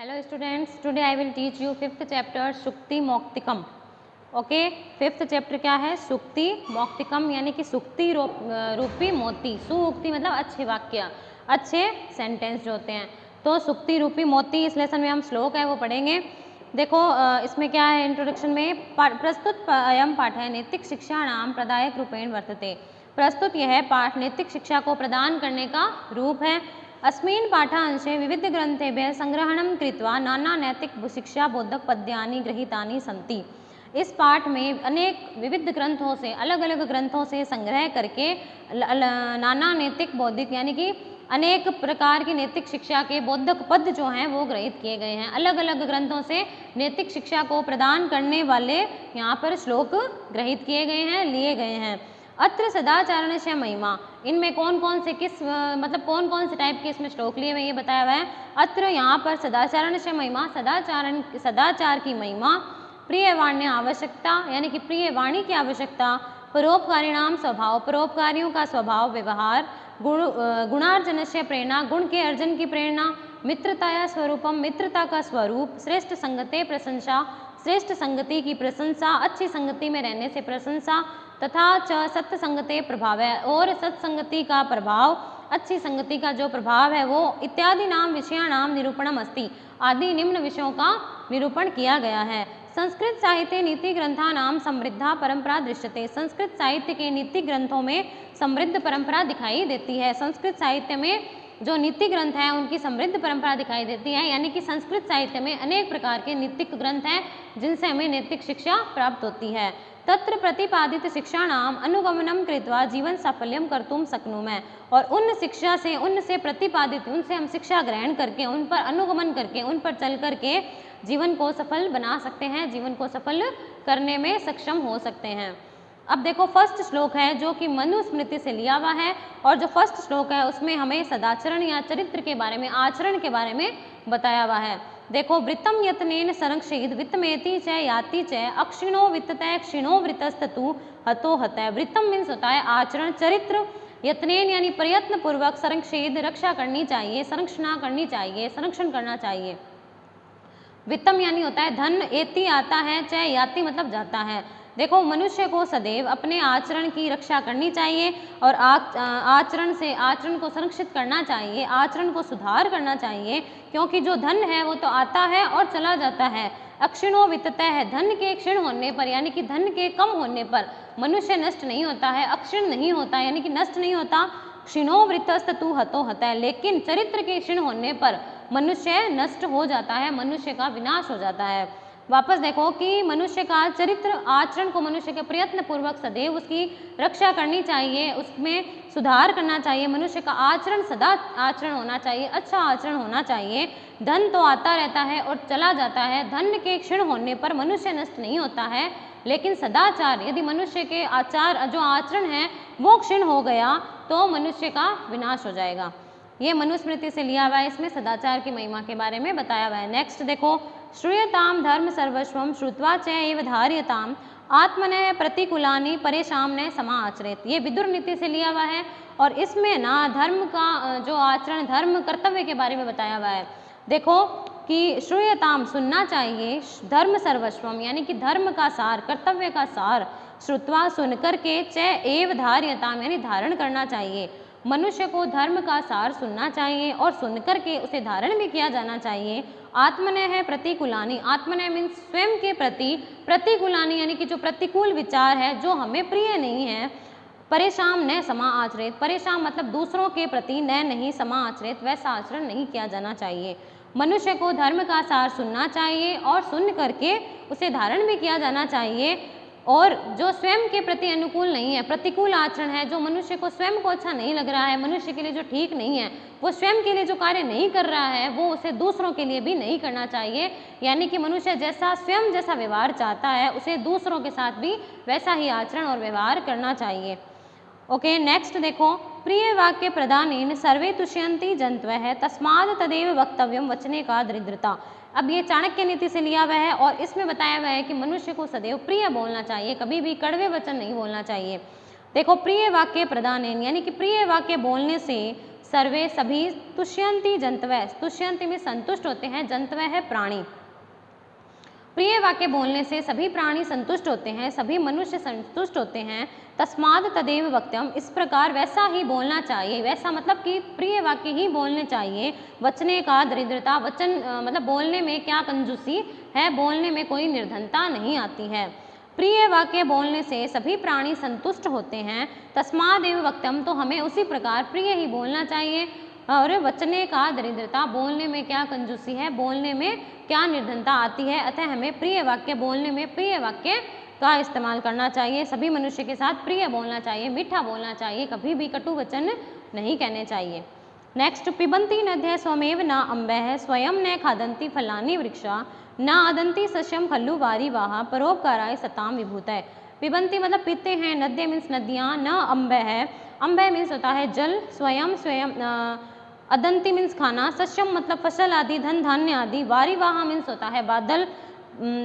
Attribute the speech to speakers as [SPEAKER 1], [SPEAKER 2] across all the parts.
[SPEAKER 1] Hello students, today I will teach you fifth chapter सुक्ति मौक्तिकम. Okay, fifth chapter क्या है? सुक्ति मौक्तिकम यानी कि सुक्ति रूपी मोती. सुक्ति मतलब अच्छे वाक्य, अच्छे सेंटेंस जो होते हैं. तो सुक्ति रूपी मोती इस लेसन में हम श्लोक है वो पढ़ेंगे. देखो इसमें क्या है इंट्रोडक्शन में, प्रस्तुत अयम पाठ है नैतिक शिक्षा नाम प्रदायक रूपेण वर्तते. प्रस्तुत यह पाठ नैतिक शिक्षा को प्रदान करने का रूप है. अस्मिन् पाठांशे विविध ग्रंथेभ्यः संग्रहणं कृत्वा नाना नैतिक शिक्षा बोधक पद्यानि गृहीतानि सन्ति. इस पाठ में अनेक विविध ग्रंथों से, अलग अलग ग्रंथों से संग्रह करके नाना नैतिक बौद्धिक यानी कि अनेक प्रकार की नैतिक शिक्षा के बोधक पद जो हैं वो ग्रहित किए गए हैं. अलग अलग ग्रंथों से नैतिक शिक्षा को प्रदान करने वाले यहाँ पर श्लोक ग्रहित किए गए हैं, लिए गए हैं. अत्र सदाचारण से महिमा, इनमें कौन कौन से किस मतलब कौन कौन से टाइप के इसमें श्लोक लिए हुए ये बताया हुआ है. अत्र यहाँ पर सदाचारण से महिमा, सदाचार की महिमा, प्रिय वाण्य आवश्यकता यानी कि प्रिय वाणी की आवश्यकता, परोपकारिणाम स्वभाव, परोपकारियों का स्वभाव व्यवहार, गुणार्जन से प्रेरणा, गुण के अर्जन की प्रेरणा, मित्रताया स्वरूपम, मित्रता का स्वरूप, श्रेष्ठ संगते प्रशंसा, श्रेष्ठ संगति की प्रशंसा, अच्छी संगति में रहने से प्रशंसा, तथा च सत्य संगते प्रभाव है और सत्संगति का प्रभाव, अच्छी संगति का जो प्रभाव है वो, इत्यादि नाम विषयाणाम निरूपणम अस्ति, आदि निम्न विषयों का निरूपण किया गया है. संस्कृत साहित्य नीति ग्रंथा नाम समृद्धा परंपरा दृश्यते. संस्कृत साहित्य के नीति ग्रंथों में समृद्ध परंपरा दिखाई देती है. संस्कृत साहित्य में जो नीति ग्रंथ हैं उनकी समृद्ध परंपरा दिखाई देती है. यानी कि संस्कृत साहित्य में अनेक प्रकार के नीतिक ग्रंथ हैं जिनसे हमें नैतिक शिक्षा प्राप्त होती है. तत्र प्रतिपादित शिक्षा नाम अनुगमनम कृत्वा जीवन साफल्यम कर्तुम शक्नुमः. और उन शिक्षा से, उनसे प्रतिपादित, उनसे हम शिक्षा ग्रहण करके, उन पर अनुगमन करके, उन पर चल करके जीवन को सफल बना सकते हैं, जीवन को सफल करने में सक्षम हो सकते हैं. अब देखो फर्स्ट श्लोक है जो कि मनुस्मृति से लिया हुआ है, और जो फर्स्ट श्लोक है उसमें हमें सदाचरण या चरित्र के बारे में, आचरण के बारे में बताया हुआ है. देखो, वृत्तम यत्नेन संरक्षित वित्तमेति च याति च अक्षिणो वित्ततः क्षीणो वृत्तस्तु हतो हतः. वृत्तम मीन्स होता है आचरण, चरित्र, यत्नेन यानी प्रयत्न पूर्वक, संरक्षित रक्षा करनी चाहिए, संरक्षणा करनी चाहिए, संरक्षण करना चाहिए. वित्तम यानी होता है धन, एति आता है, च याति मतलब जाता है. देखो, मनुष्य को सदैव अपने आचरण की रक्षा करनी चाहिए और आचरण को संरक्षित करना चाहिए, आचरण को सुधार करना चाहिए, क्योंकि जो धन है वो तो आता है और चला जाता है. अक्षिणो वित्ततः है, धन के क्षीण होने पर यानी कि धन के कम होने पर मनुष्य नष्ट नहीं होता है, अक्षीण नहीं होता यानी कि नष्ट नहीं होता. क्षीणो वृत्तस्तु हतो हतः, लेकिन चरित्र के क्षीण होने पर मनुष्य नष्ट हो जाता है, मनुष्य का विनाश हो जाता है. वापस देखो कि मनुष्य का चरित्र, आचरण को मनुष्य के प्रयत्न पूर्वक सदैव उसकी रक्षा करनी चाहिए, उसमें सुधार करना चाहिए. मनुष्य का आचरण सदा आचरण होना चाहिए, अच्छा आचरण होना चाहिए. धन तो आता रहता है और चला जाता है, धन के क्षीण होने पर मनुष्य नष्ट नहीं होता है, लेकिन सदाचार, यदि मनुष्य के जो आचरण है वो क्षीण हो गया तो मनुष्य का विनाश हो जाएगा. ये मनुस्मृति से लिया हुआ है, इसमें सदाचार की महिमा के बारे में बताया हुआ है. नेक्स्ट देखो, श्रूयताम धर्म सर्वस्वम श्रुत्वा च एव धार्यताम आत्मनः प्रतिकूलानि परेशान न समाचरेत. ये विदुर नीति से लिया हुआ है और इसमें ना धर्म का जो आचरण, धर्म कर्तव्य के बारे में बताया हुआ है. देखो कि श्रूयताम सुनना चाहिए, धर्म सर्वस्वम यानी कि धर्म का सार, कर्तव्य का सार, श्रुत्वा सुन करके, च एव धार्यताम यानी धारण करना चाहिए. मनुष्य को धर्म का सार सुनना चाहिए और सुन करके उसे धारण भी किया जाना चाहिए. आत्मनः है प्रतिकूलानि, आत्मनः मीन्स स्वयं के प्रति, प्रतिकूलानि यानी कि जो प्रतिकूल विचार है, जो हमें प्रिय नहीं है. परेशान न समा आचरित, परेशान मतलब दूसरों के प्रति, न नहीं समा आचरित, वैसा आचरण नहीं किया जाना चाहिए. मनुष्य को धर्म का सार सुनना चाहिए और सुन करके उसे धारण भी किया जाना चाहिए. और जो स्वयं के प्रति अनुकूल नहीं है, प्रतिकूल आचरण है, जो मनुष्य को स्वयं को अच्छा नहीं लग रहा है, मनुष्य के लिए जो ठीक नहीं है, वो स्वयं के लिए जो कार्य नहीं कर रहा है वो उसे दूसरों के लिए भी नहीं करना चाहिए. यानी कि मनुष्य जैसा स्वयं जैसा व्यवहार चाहता है उसे दूसरों के साथ भी वैसा ही आचरण और व्यवहार करना चाहिए. ओके, नेक्स्ट देखो, प्रिय वाक्य प्रदानेन सर्वे तुष्यन्ति जन्तवः तस्माद् तदेव वक्तव्यम वचने का दरिद्रता. अब ये चाणक्य नीति से लिया हुआ है और इसमें बताया हुआ है कि मनुष्य को सदैव प्रिय बोलना चाहिए, कभी भी कड़वे वचन नहीं बोलना चाहिए. देखो, प्रिय वाक्य प्रदानेन यानी कि प्रिय वाक्य बोलने से सर्वे सभी, तुष्यन्ति जंतवः, तुष्यन्ति में संतुष्ट होते हैं, जंतवः है प्राणी। प्रिय वाक्य बोलने से सभी प्राणी संतुष्ट होते हैं, सभी मनुष्य संतुष्ट होते हैं। तस्माद तदेव वक्तव्यम, इस प्रकार वैसा ही बोलना चाहिए। वैसा मतलब कि प्रिय वाक्य ही बोलने चाहिए। वचने का दरिद्रता, वचन मतलब बोलने में क्या कंजूसी है, बोलने में कोई निर्धनता नहीं आती है। प्रिय वाक्य बोलने से सभी प्राणी संतुष्ट होते हैं। तस्मादेव वक्तव्यम, तो हमें उसी प्रकार प्रिय ही बोलना चाहिए। और वचने का दरिद्रता, बोलने में क्या कंजूसी है, बोलने में क्या निर्धनता आती है, अतः हमें प्रिय वाक्य बोलने में प्रिय वाक्य का इस्तेमाल करना चाहिए। सभी मनुष्य के साथ प्रिय बोलना चाहिए, मीठा बोलना चाहिए, कभी भी कटु वचन नहीं कहने चाहिए। नेक्स्ट, पिबन्ति नद्यः स्वमेव न अम्बः स्वयं न खादन्ति फलानि वृक्षा न आदन्ति सस्यम खल्लु वारिवाह परोपकाराय सताम विभूतः। पिबन्ति मतलब पीते हैं, नद्य मीन्स नदियाँ, न अम्बः, अम्बः मीन्स होता है जल, स्वयं स्वयं, अदंती मीन्स खाना, सस्यम मतलब फसल आदि, धन धान्य आदि, वारिवाह मीन्स होता है बादल।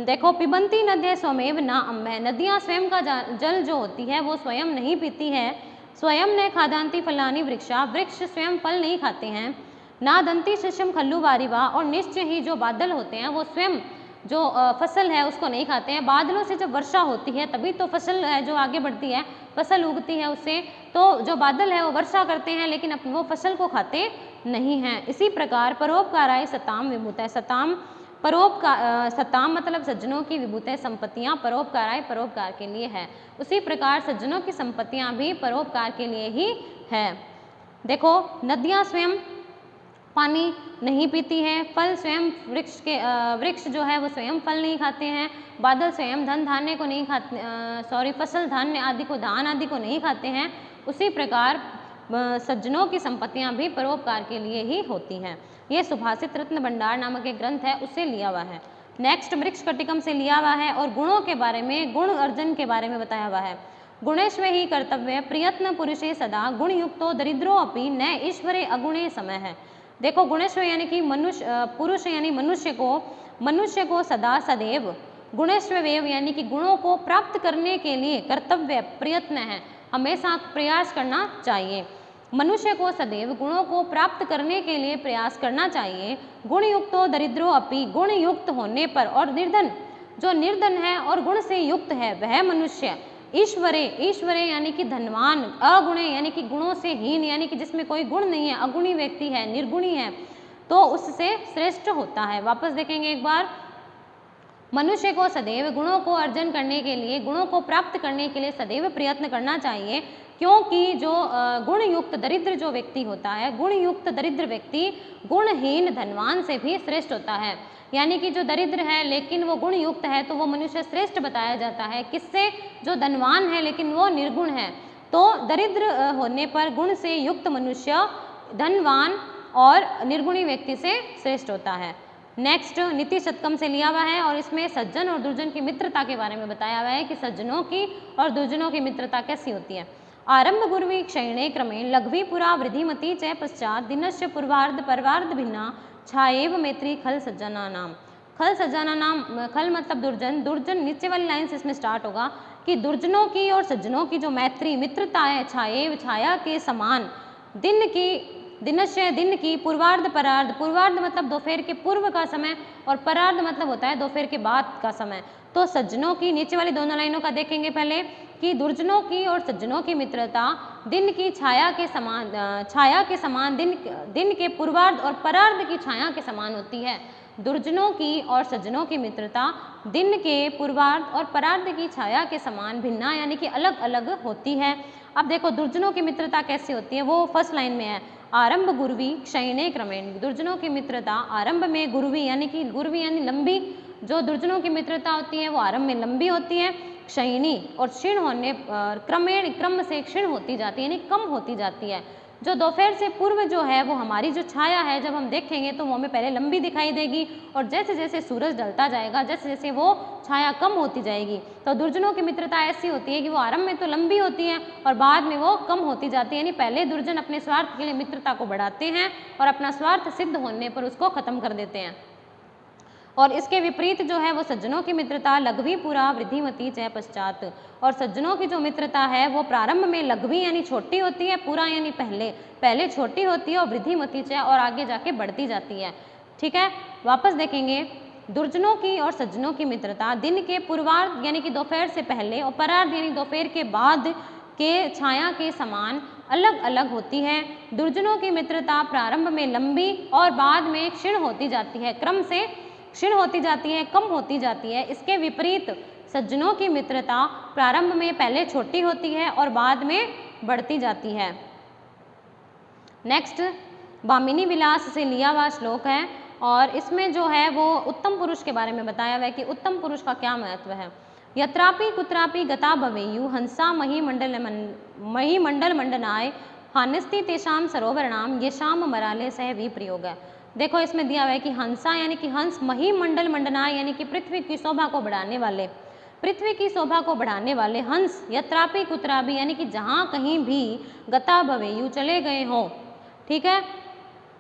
[SPEAKER 1] देखो, पिबन्ति नद्यः स्वमेव न अम्बः, नदियाँ स्वयं का जल जो होती है वो स्वयं नहीं पीती है। स्वयं न खादन्ति फलानि वृक्षा, वृक्ष स्वयं फल नहीं खाते हैं। नादंती सस्यम खल्लु वारिवाह, और निश्चय ही जो बादल होते हैं वो स्वयं जो फसल है उसको नहीं खाते हैं। बादलों से जब वर्षा होती है तभी तो फसल है जो आगे बढ़ती है, फसल उगती है उससे, तो जो बादल है वो वर्षा करते हैं लेकिन वो फसल को खाते नहीं हैं। इसी प्रकार परोपकाराय सताम विभूतः, सताम सताम मतलब सज्जनों की, विभूतः संपत्तियाँ, परोपकाराय परोपकार के लिए है। उसी प्रकार सज्जनों की संपत्तियाँ भी परोपकार के लिए ही है। देखो, नदियाँ स्वयं पानी नहीं पीती हैं, फल स्वयं वृक्ष जो है वो स्वयं फल नहीं खाते हैं, बादल स्वयं धन धान्य को नहीं खाते, फसल धान्य आदि को, धान आदि को नहीं खाते हैं। उसी प्रकार सज्जनों की संपत्तियां भी परोपकार के लिए ही होती हैं। ये सुभाषित रत्न भंडार नामक एक ग्रंथ है, उससे लिया हुआ है। नेक्स्ट, मृक्ष कटिकम से लिया हुआ है और गुणों के बारे में, गुण अर्जन के बारे में बताया हुआ है। गुणेश्व ही कर्तव्य प्रयत्न पुरुषे सदा गुणयुक्तो दरिद्रो अपि न ईश्वरे अगुणे समय है। देखो, गुणेश्व यानी कि मनुष्य, पुरुष यानी मनुष्य को सदा सदैव, गुणेश्वेव यानी कि गुणों को प्राप्त करने के लिए कर्तव्य प्रयत्न है, हमेशा प्रयास करना चाहिए। मनुष्य को सदैव गुणों को प्राप्त करने के लिए प्रयास करना चाहिए। गुणयुक्तो दरिद्रो अपि, गुण युक्त होने पर, और निर्धन, जो निर्धन है और गुण से युक्त है वह मनुष्य, ईश्वरे यानी कि धनवान, अगुणे यानी कि गुणों से हीन यानी कि जिसमें कोई गुण नहीं है, अगुणी व्यक्ति है, निर्गुणी है, तो उससे श्रेष्ठ होता है। वापस देखेंगे एक बार, मनुष्य को सदैव गुणों को अर्जन करने के लिए, गुणों को प्राप्त करने के लिए सदैव प्रयत्न करना चाहिए, क्योंकि जो गुणयुक्त दरिद्र जो व्यक्ति होता है, गुणयुक्त दरिद्र व्यक्ति गुणहीन धनवान से भी श्रेष्ठ होता है। यानी कि जो दरिद्र है लेकिन वो गुण युक्त है तो वो मनुष्य श्रेष्ठ बताया जाता है। किससे? जो धनवान है लेकिन वो निर्गुण है। तो दरिद्र होने पर गुण से युक्त मनुष्य धनवान और निर्गुणी व्यक्ति से श्रेष्ठ होता है। नेक्स्ट, नीति शतकम से लिया हुआ है और इसमें सज्जन और दुर्जन की मित्रता के बारे में बताया हुआ है कि सज्जनों की और दुर्जनों की मित्रता कैसी होती है। आरंभ गुरुवी क्षयणे क्रमेण लघ्वी पुरा वृद्धिमती च पश्चात दिनस्य पूर्वार्ध परवार्ध भिन्ना छाएव मैत्री खल सज्जना नाम। खल सज्जना नाम, खल मतलब दुर्जन, दुर्जन नीचे वाली लाइन से इसमें स्टार्ट होगा कि दुर्जनों की और सज्जनों की जो मैत्री मित्रता है, छाएव छाया के समान, दिन की, दिनश्य दिन की, पूर्वार्ध परार्ध, पूर्वार्ध मतलब दोपहर के पूर्व का समय और परार्ध मतलब होता है दोपहर के बाद का समय। तो सज्जनों की, नीचे वाली दोनों लाइनों का देखेंगे पहले कि दुर्जनों की और सज्जनों की मित्रता दिन की छाया के समान, दिन के पूर्वार्ध और परार्ध की छाया के समान होती है। दुर्जनों की और सज्जनों की मित्रता दिन के पूर्वार्ध और परार्ध की छाया के समान भिन्ना यानी कि अलग अलग होती है। अब देखो दुर्जनों की मित्रता कैसी होती है, वो फर्स्ट लाइन में है, आरंभ गुरुवी क्षयणे क्रमेण। दुर्जनों की मित्रता आरंभ में गुरुवी यानी लंबी, जो दुर्जनों की मित्रता होती है वो आरंभ में लंबी होती है, क्षयणी और क्षीण होने क्रमेण, क्रम से क्षीण होती जाती है यानी कम होती जाती है। जो दोपहर से पूर्व जो है वो हमारी जो छाया है जब हम देखेंगे तो वो हमें पहले लंबी दिखाई देगी और जैसे जैसे सूरज ढलता जाएगा, जैसे जैसे वो छाया कम होती जाएगी। तो दुर्जनों की मित्रता ऐसी होती है कि वो आरंभ में तो लंबी होती है और बाद में वो कम होती जाती है, यानी पहले दुर्जन अपने स्वार्थ के लिए मित्रता को बढ़ाते हैं और अपना स्वार्थ सिद्ध होने पर उसको खत्म कर देते हैं। और इसके विपरीत जो है वो सज्जनों की मित्रता लघवी पुरा वृद्धिमती च पश्चात। और सज्जनों की जो मित्रता है वो प्रारंभ में लघवी यानी छोटी होती है, पुरा यानी पहले छोटी होती है और वृद्धिमती च और आगे जाके बढ़ती जाती है। ठीक है, वापस देखेंगे। दुर्जनों की और सज्जनों की मित्रता दिन के पूर्वार्ध यानी कि दोपहर से पहले और परार्ध यानी दोपहर के बाद के छाया के समान अलग अलग होती है। दुर्जनों की मित्रता प्रारंभ में लंबी और बाद में क्षीण होती जाती है, क्रम से क्षीण होती जाती है, कम होती जाती है। इसके विपरीत सज्जनों की मित्रता प्रारंभ में पहले छोटी होती है और बाद में बढ़ती जाती है। नेक्स्ट भामिनी विलास से लिया हुआ श्लोक है और इसमें जो है वो उत्तम पुरुष के बारे में बताया हुआ है कि उत्तम पुरुष का क्या महत्व है। यत्रापि कुत्रापि गता भवेयु हंसा महीमंडल मंडनाय हानिस्ति तेषाम सरोवरणाम येषाम मराले सह विप्रयोग है। देखो इसमें दिया हुआ है कि हंसा यानी कि हंस, महीमंडल मंडनाय यानी कि पृथ्वी की शोभा को बढ़ाने वाले, पृथ्वी की शोभा को बढ़ाने वाले हंस, यत्रापि कुत्रापि यानी कि जहाँ कहीं भी गता भवेयु चले गए हों। ठीक है,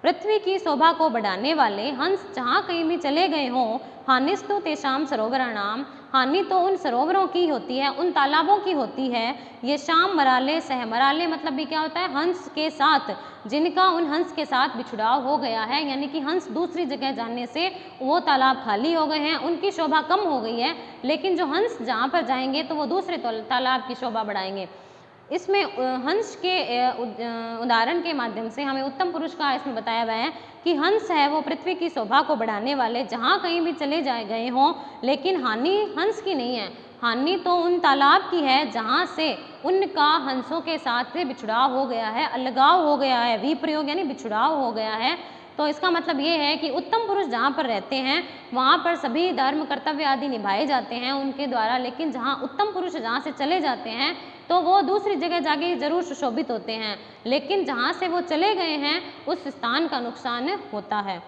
[SPEAKER 1] पृथ्वी की शोभा को बढ़ाने वाले हंस जहाँ कहीं भी चले गए हों, हानिस्तु तेषाम सरोवराणाम, हानि तो उन सरोवरों की होती है, उन तालाबों की होती है। ये शाम मराले सह, मराले मतलब भी क्या होता है, हंस के साथ, जिनका उन हंस के साथ बिछुड़ाव हो गया है, यानी कि हंस दूसरी जगह जाने से वो तालाब खाली हो गए हैं, उनकी शोभा कम हो गई है, लेकिन जो हंस जहाँ पर जाएंगे तो वो दूसरे तालाब की शोभा बढ़ाएंगे। इसमें हंस के उदाहरण के माध्यम से हमें उत्तम पुरुष का इसमें बताया हुआ है कि हंस है वो पृथ्वी की शोभा को बढ़ाने वाले, जहाँ कहीं भी चले जाए गए हों, लेकिन हानि हंस की नहीं है, हानि तो उन तालाब की है जहाँ से उनका हंसों के साथ से बिछुड़ाव हो गया है, अलगाव हो गया है, विप्रयोग यानी बिछुड़ाव हो गया है। तो इसका मतलब ये है कि उत्तम पुरुष जहाँ पर रहते हैं वहाँ पर सभी धर्म कर्तव्य आदि निभाए जाते हैं उनके द्वारा, लेकिन जहाँ उत्तम पुरुष जहाँ से चले जाते हैं तो वो दूसरी जगह जाके जरूर सुशोभित होते हैं, लेकिन जहाँ से वो चले गए हैं उस स्थान का नुकसान होता है।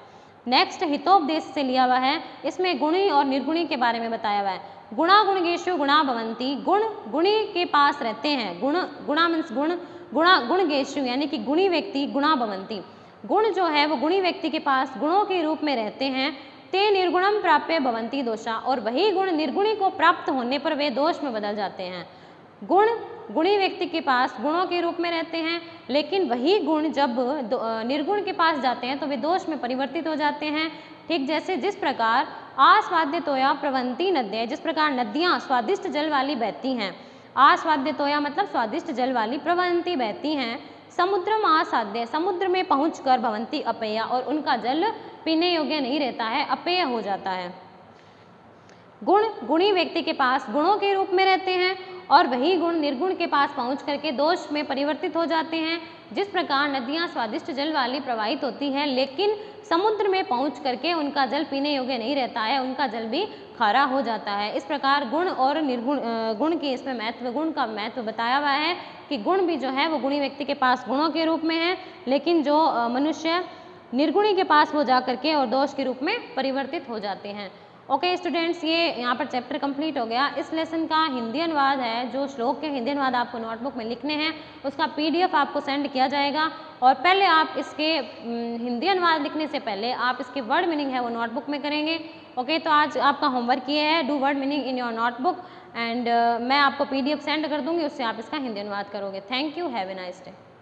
[SPEAKER 1] नेक्स्ट हितोपदेश से लिया हुआ है, इसमें गुणी और निर्गुणी के बारे में बताया हुआ है। गुणा गुणगेशु गुणा भवंती, गुण गुणी के पास रहते हैं, गुणा मीन्स गुणा गुणगेशु यानी कि गुणी व्यक्ति गुणा भवंती, गुण जो है वो गुणी व्यक्ति के पास गुणों के रूप में रहते हैं। ते निर्गुणम प्राप्य भवंती दोषा, और वही गुण निर्गुणी को प्राप्त होने पर वे दोष में बदल जाते हैं। गुण गुणी व्यक्ति के पास गुणों के रूप में रहते हैं, लेकिन वही गुण जब निर्गुण के पास जाते हैं तो वे दोष में परिवर्तित हो जाते हैं। ठीक जैसे जिस प्रकार आस्वाद्य तोया प्रवंती नद्य, जिस प्रकार नदियाँ स्वादिष्ट जल वाली बहती हैं, आस्वाद्य तोया मतलब स्वादिष्ट जल वाली, प्रवंती बहती हैं, समुद्रम आसाध्य समुद्र में पहुंचकर भवंती अपेया, और उनका जल पीने योग्य नहीं रहता है, अपेय हो जाता है। गुण गुणी व्यक्ति के पास गुणों के रूप में रहते हैं और वही गुण निर्गुण के पास पहुंच करके दोष में परिवर्तित हो जाते हैं। जिस प्रकार नदियाँ स्वादिष्ट जल वाली प्रवाहित होती हैं, लेकिन समुद्र में पहुंच करके उनका जल पीने योग्य नहीं रहता है, उनका जल भी खारा हो जाता है। इस प्रकार गुण और निर्गुण गुण की इसमें महत्व, गुण का महत्व बताया हुआ है कि गुण भी जो है वो गुणी व्यक्ति के पास गुणों के रूप में है, लेकिन जो मनुष्य निर्गुणी के पास वो जा करके और दोष के रूप में परिवर्तित हो जाते हैं। ओके स्टूडेंट्स, ये यहाँ पर चैप्टर कंप्लीट हो गया। इस लेसन का हिंदी अनुवाद है, जो श्लोक के हिंदी अनुवाद आपको नोटबुक में लिखने हैं, उसका PDF आपको सेंड किया जाएगा। और पहले आप इसके हिंदी अनुवाद लिखने से पहले आप इसके वर्ड मीनिंग है वो नोटबुक में करेंगे। ओके, तो आज आपका होमवर्क ये है, do word meaning in your notebook, and मैं आपको PDF सेंड कर दूँगी, उससे आप इसका हिंदी अनुवाद करोगे। Thank you, have a nice day.